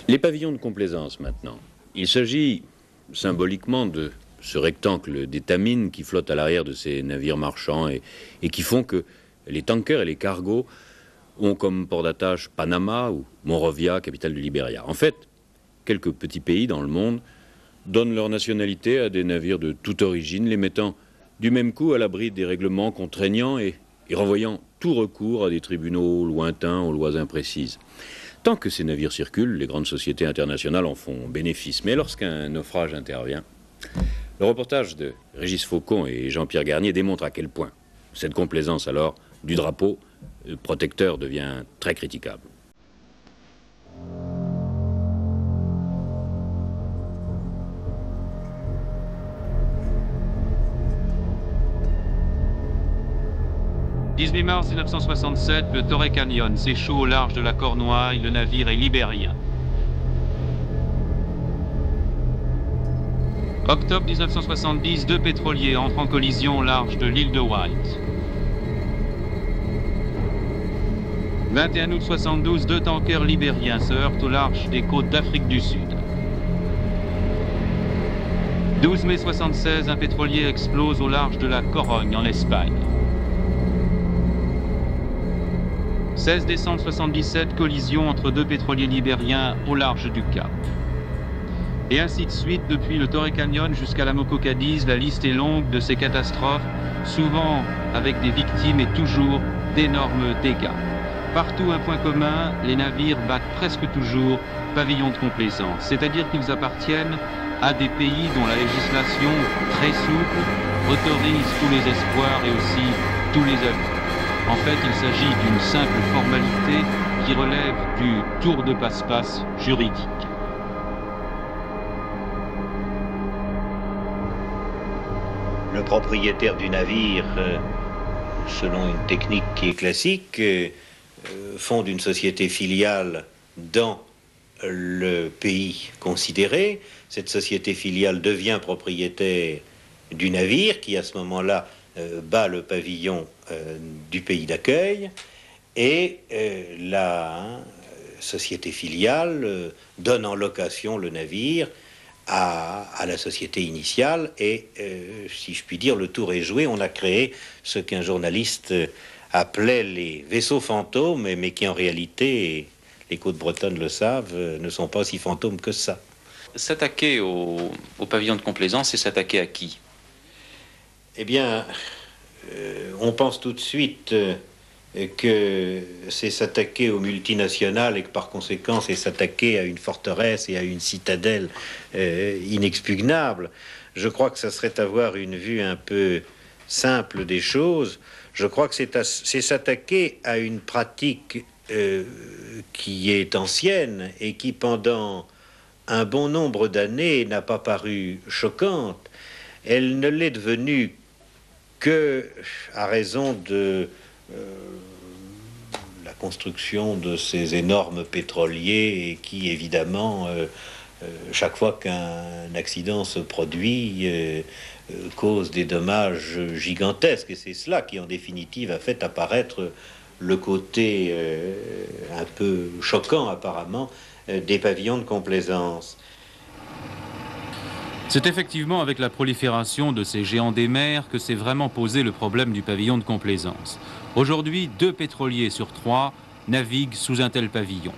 Les pavillons de complaisance maintenant. Il s'agit symboliquement de ce rectangle d'étamines qui flotte à l'arrière de ces navires marchands et qui font que les tankers et les cargos ont comme port d'attache Panama ou Monrovia, capitale du Libéria. En fait, quelques petits pays dans le monde donnent leur nationalité à des navires de toute origine, les mettant du même coup à l'abri des règlements contraignants et renvoyant tout recours à des tribunaux lointains aux lois imprécises. Tant que ces navires circulent, les grandes sociétés internationales en font bénéfice. Mais lorsqu'un naufrage intervient, le reportage de Régis Faucon et Jean-Pierre Garnier démontre à quel point cette complaisance alors du drapeau protecteur devient très critiquable. « 18 mars 1967, le Torrey Canyon s'échoue au large de la Cornouaille, le navire est libérien. Octobre 1970, 2 pétroliers entrent en collision au large de l'île de White. 21 août 72, 2 tankers libériens se heurtent au large des côtes d'Afrique du Sud. 12 mai 76, un pétrolier explose au large de la Corogne en Espagne. 16 décembre 77, collision entre 2 pétroliers libériens au large du Cap. Et ainsi de suite, depuis le Torrey Canyon jusqu'à la Moco Cadiz, la liste est longue de ces catastrophes, souvent avec des victimes et toujours d'énormes dégâts. Partout un point commun, les navires battent presque toujours pavillon de complaisance, c'est-à-dire qu'ils appartiennent à des pays dont la législation, très souple, autorise tous les espoirs et aussi tous les abus. En fait, il s'agit d'une simple formalité qui relève du tour de passe-passe juridique. Le propriétaire du navire, selon une technique qui est classique, fonde une société filiale dans le pays considéré. Cette société filiale devient propriétaire du navire qui, à ce moment-là, bat le pavillon du pays d'accueil et la société filiale donne en location le navire à la société initiale et, si je puis dire, le tour est joué. On a créé ce qu'un journaliste appelait les vaisseaux fantômes, mais qui en réalité, les côtes bretonnes le savent, ne sont pas aussi fantômes que ça. S'attaquer au pavillon de complaisance, c'est s'attaquer à qui ? Eh bien, on pense tout de suite que c'est s'attaquer aux multinationales et que par conséquent c'est s'attaquer à une forteresse et à une citadelle inexpugnable. Je crois que ça serait avoir une vue un peu simple des choses. Je crois que c'est s'attaquer à une pratique qui est ancienne et qui pendant un bon nombre d'années n'a pas paru choquante. Elle ne l'est devenue que à raison de la construction de ces énormes pétroliers et qui, évidemment, chaque fois qu'un accident se produit, cause des dommages gigantesques. Et c'est cela qui, en définitive, a fait apparaître le côté un peu choquant, apparemment, des pavillons de complaisance. C'est effectivement avec la prolifération de ces géants des mers que s'est vraiment posé le problème du pavillon de complaisance. Aujourd'hui, 2 pétroliers sur 3 naviguent sous un tel pavillon.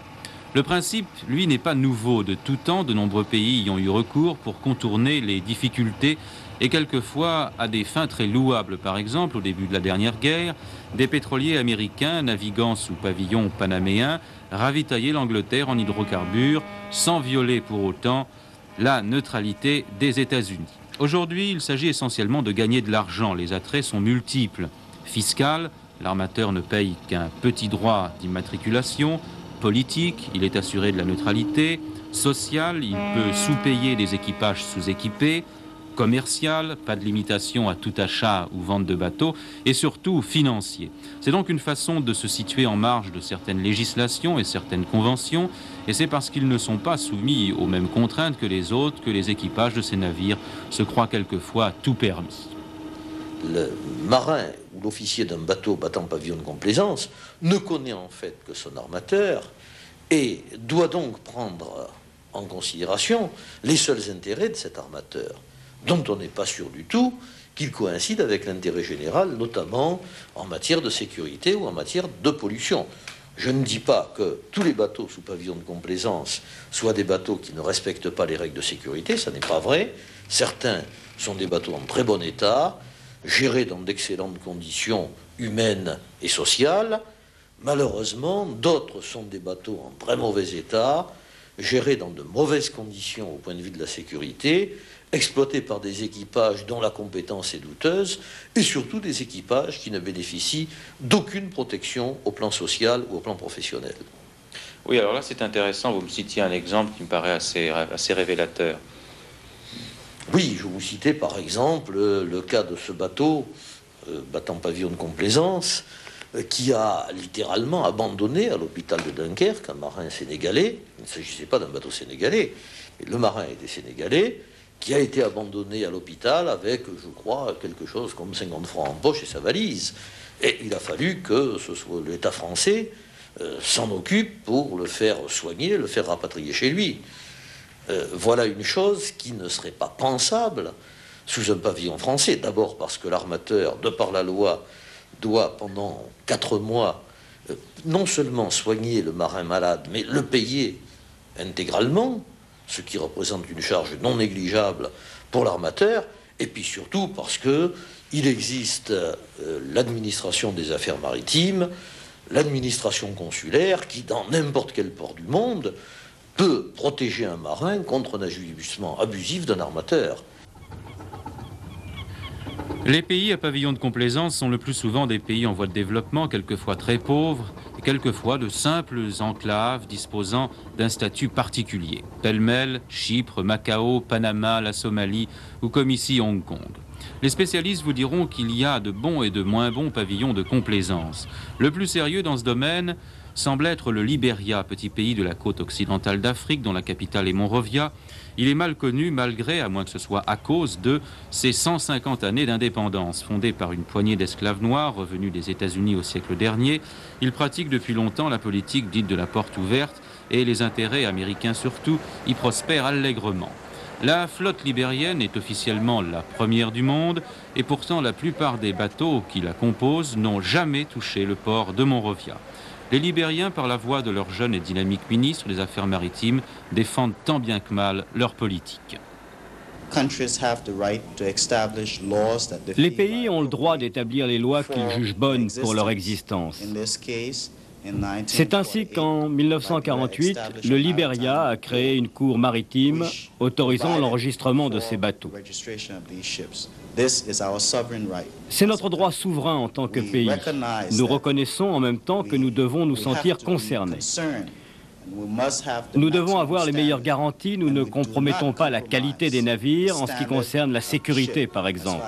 Le principe, lui, n'est pas nouveau. De tout temps, de nombreux pays y ont eu recours pour contourner les difficultés et quelquefois à des fins très louables. Par exemple, au début de la dernière guerre, des pétroliers américains naviguant sous pavillon panaméen ravitaillaient l'Angleterre en hydrocarbures sans violer pour autant la neutralité des États-Unis. Aujourd'hui, il s'agit essentiellement de gagner de l'argent. Les attraits sont multiples. Fiscal, l'armateur ne paye qu'un petit droit d'immatriculation. Politique, il est assuré de la neutralité. Social, il peut sous-payer des équipages sous-équipés. Commercial, pas de limitation à tout achat ou vente de bateaux. Et surtout financier. C'est donc une façon de se situer en marge de certaines législations et certaines conventions. Et c'est parce qu'ils ne sont pas soumis aux mêmes contraintes que les autres que les équipages de ces navires se croient quelquefois tout permis. Le marin ou l'officier d'un bateau battant pavillon de complaisance ne connaît en fait que son armateur et doit donc prendre en considération les seuls intérêts de cet armateur, dont on n'est pas sûr du tout qu'il coïncide avec l'intérêt général, notamment en matière de sécurité ou en matière de pollution. Je ne dis pas que tous les bateaux sous pavillon de complaisance soient des bateaux qui ne respectent pas les règles de sécurité, ça n'est pas vrai. Certains sont des bateaux en très bon état, gérés dans d'excellentes conditions humaines et sociales. Malheureusement, d'autres sont des bateaux en très mauvais état, gérés dans de mauvaises conditions au point de vue de la sécurité, exploités par des équipages dont la compétence est douteuse, et surtout des équipages qui ne bénéficient d'aucune protection au plan social ou au plan professionnel. Oui, alors là c'est intéressant, vous me citiez un exemple qui me paraît assez révélateur. Oui, je vous citais par exemple le cas de ce bateau, battant pavillon de complaisance, qui a littéralement abandonné à l'hôpital de Dunkerque un marin sénégalais. Il ne s'agissait pas d'un bateau sénégalais, mais le marin était sénégalais, qui a été abandonné à l'hôpital avec, je crois, quelque chose comme 50 francs en poche et sa valise. Et il a fallu que ce soit l'État français s'en occupe pour le faire soigner, le faire rapatrier chez lui. Voilà une chose qui ne serait pas pensable sous un pavillon français. D'abord parce que l'armateur, de par la loi, doit pendant 4 mois non seulement soigner le marin malade, mais le payer intégralement, ce qui représente une charge non négligeable pour l'armateur, et puis surtout parce que il existe l'administration des affaires maritimes, l'administration consulaire, qui dans n'importe quel port du monde peut protéger un marin contre un ajustissement abusif d'un armateur. Les pays à pavillon de complaisance sont le plus souvent des pays en voie de développement, quelquefois très pauvres, et quelquefois de simples enclaves disposant d'un statut particulier. Pêle-mêle, Chypre, Macao, Panama, la Somalie ou comme ici Hong Kong. Les spécialistes vous diront qu'il y a de bons et de moins bons pavillons de complaisance. Le plus sérieux dans ce domaine semble être le Libéria, petit pays de la côte occidentale d'Afrique dont la capitale est Monrovia. Il est mal connu malgré, à moins que ce soit à cause de ses 150 années d'indépendance. Fondé par une poignée d'esclaves noirs revenus des États-Unis au siècle dernier, il pratique depuis longtemps la politique dite de la porte ouverte et les intérêts américains surtout y prospèrent allègrement. La flotte libérienne est officiellement la première du monde et pourtant la plupart des bateaux qui la composent n'ont jamais touché le port de Monrovia. Les Libériens, par la voix de leur jeune et dynamique ministre des Affaires maritimes, défendent tant bien que mal leur politique. Les pays ont le droit d'établir les lois qu'ils jugent bonnes pour leur existence. C'est ainsi qu'en 1948, le Libéria a créé une cour maritime autorisant l'enregistrement de ces bateaux. C'est notre droit souverain en tant que pays. Nous reconnaissons en même temps que nous devons nous sentir concernés. Nous devons avoir les meilleures garanties, nous ne compromettons pas la qualité des navires en ce qui concerne la sécurité par exemple.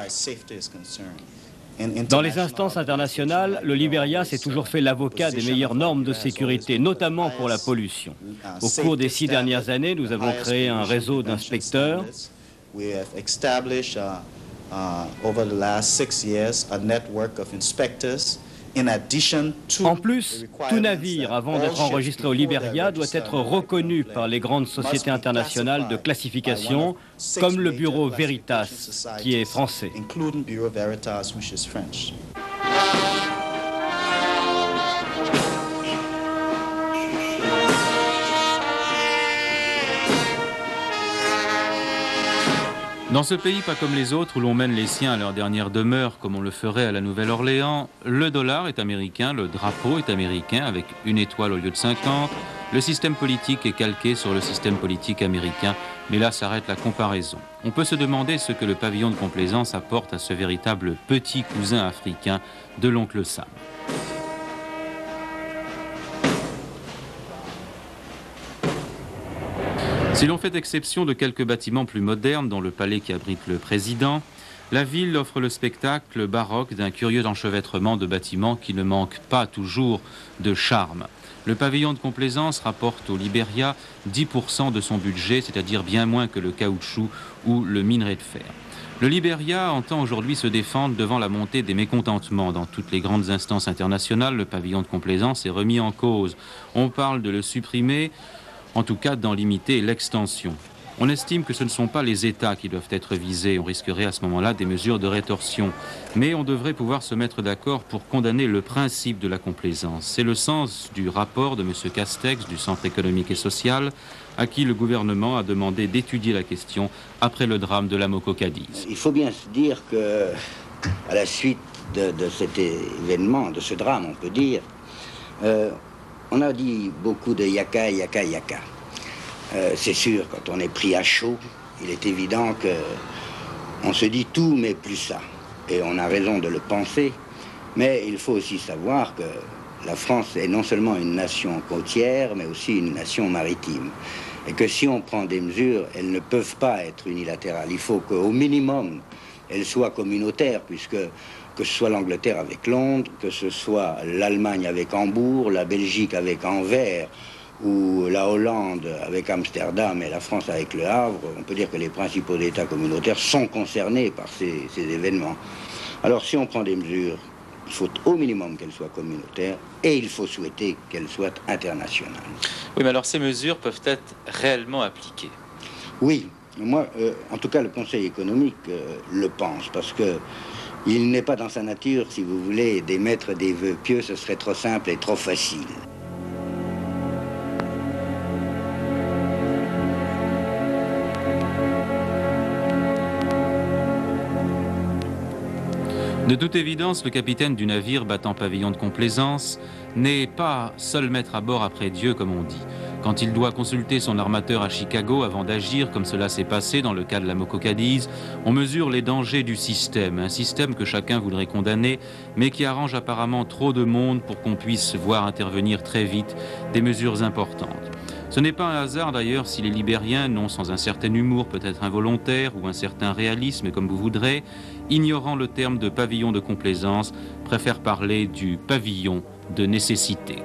Dans les instances internationales, le Libéria s'est toujours fait l'avocat des meilleures normes de sécurité, notamment pour la pollution. Au cours des 6 dernières années, nous avons créé un réseau d'inspecteurs. En plus, tout navire, avant d'être enregistré au Libéria, doit être reconnu par les grandes sociétés internationales de classification, comme le bureau Veritas, qui est français. Dans ce pays, pas comme les autres, où l'on mène les siens à leur dernière demeure, comme on le ferait à la Nouvelle-Orléans, le dollar est américain, le drapeau est américain, avec une étoile au lieu de 50. Le système politique est calqué sur le système politique américain, mais là s'arrête la comparaison. On peut se demander ce que le pavillon de complaisance apporte à ce véritable petit cousin africain de l'oncle Sam. Si l'on fait exception de quelques bâtiments plus modernes, dont le palais qui abrite le président, la ville offre le spectacle baroque d'un curieux enchevêtrement de bâtiments qui ne manque pas toujours de charme. Le pavillon de complaisance rapporte au Libéria 10% de son budget, c'est-à-dire bien moins que le caoutchouc ou le minerai de fer. Le Libéria entend aujourd'hui se défendre devant la montée des mécontentements. Dans toutes les grandes instances internationales, le pavillon de complaisance est remis en cause. On parle de le supprimer. en tout cas d'en limiter l'extension. On estime que ce ne sont pas les États qui doivent être visés, on risquerait à ce moment-là des mesures de rétorsion. Mais on devrait pouvoir se mettre d'accord pour condamner le principe de la complaisance. C'est le sens du rapport de M. Castex du Centre économique et social, à qui le gouvernement a demandé d'étudier la question après le drame de la Moko Cadiz. Il faut bien se dire que, à la suite de cet événement, de ce drame, on peut dire, on a dit beaucoup de yaka, yaka, yaka. C'est sûr, quand on est pris à chaud, il est évident qu'on se dit tout, mais plus ça. Et on a raison de le penser, mais il faut aussi savoir que la France est non seulement une nation côtière, mais aussi une nation maritime. Et que si on prend des mesures, elles ne peuvent pas être unilatérales. Il faut qu'au minimum, elles soient communautaires, puisque que ce soit l'Angleterre avec Londres, que ce soit l'Allemagne avec Hambourg, la Belgique avec Anvers, ou la Hollande avec Amsterdam et la France avec Le Havre, on peut dire que les principaux États communautaires sont concernés par ces événements. Alors si on prend des mesures, il faut au minimum qu'elles soient communautaires et il faut souhaiter qu'elles soient internationales. Oui, mais alors ces mesures peuvent être réellement appliquées? Oui, moi, en tout cas le Conseil économique le pense, parce que il n'est pas dans sa nature, si vous voulez, d'émettre des vœux pieux, ce serait trop simple et trop facile. De toute évidence, le capitaine du navire battant pavillon de complaisance n'est pas seul maître à bord après Dieu, comme on dit. Quand il doit consulter son armateur à Chicago avant d'agir, comme cela s'est passé dans le cas de la Moko Cadiz, on mesure les dangers du système, un système que chacun voudrait condamner, mais qui arrange apparemment trop de monde pour qu'on puisse voir intervenir très vite des mesures importantes. Ce n'est pas un hasard d'ailleurs si les Libériens, non sans un certain humour peut-être involontaire ou un certain réalisme comme vous voudrez, ignorant le terme de pavillon de complaisance, préfèrent parler du pavillon de nécessité.